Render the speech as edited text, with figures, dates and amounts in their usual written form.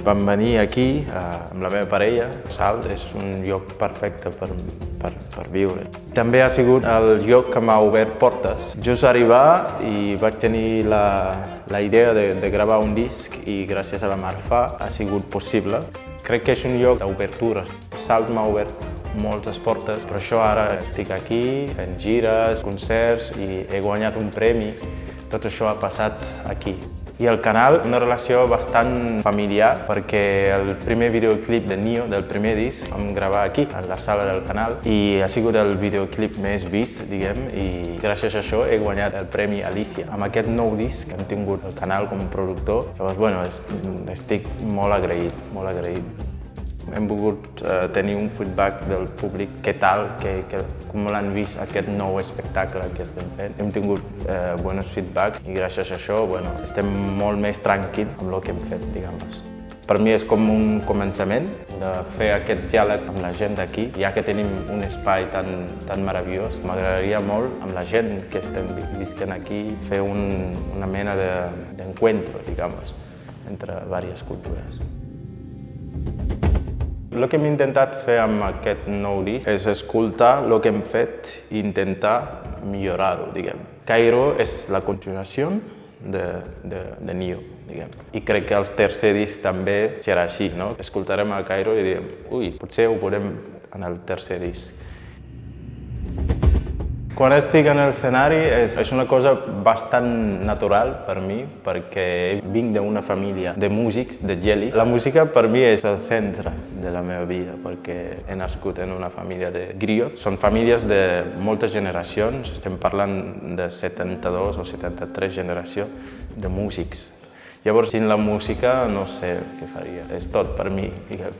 Vam venir aquí amb la meva parella. Salt és un lloc perfecte per viure. També ha sigut el lloc que m'ha obert portes. Just arribar i vaig tenir la idea de gravar un disc i gràcies a la Marfà ha sigut possible. Crec que és un lloc d'obertures. Salt m'ha obert moltes portes, per això ara estic aquí fent gires, concerts i he guanyat un premi. Tot això ha passat aquí. I el canal, una relació bastant familiar, perquè el primer videoclip de Nio, del primer disc, vam gravar aquí, a la sala del canal, i ha sigut el videoclip més vist, diguem, i gràcies a això he guanyat el Premi Alicia. Amb aquest nou disc hem tingut el canal com a productor, llavors, bueno, estic molt agraït, molt agraït. Hem volgut tenir un feedback del públic, què tal, com l'han vist aquest nou espectacle que estem fent. Hem tingut bons feedbacks i gràcies a això estem molt més tranquils amb el que hem fet, diguem. Per mi és com un començament de fer aquest diàleg amb la gent d'aquí, ja que tenim un espai tan meravellós. M'agradaria molt amb la gent que estem visquent aquí fer una mena d'encuentro, diguem, entre diverses cultures. El que hem intentat fer amb aquest nou disc és escoltar el que hem fet i intentar millorar-ho, diguem. Cairo és la continuació de Nio, diguem. I crec que el tercer disc també serà així, no? Escoltarem a Cairo i direm, ui, potser ho podem en el tercer disc. Quan estic en l'escenari és una cosa bastant natural per mi, perquè vinc d'una família de músics, de gelis. La música per mi és el centre de la meva vida, perquè he nascut en una família de griots. Són famílies de moltes generacions, estem parlant de 72 o 73 generacions de músics. Llavors, sin la música no sé què faria, és tot per mi, diguem.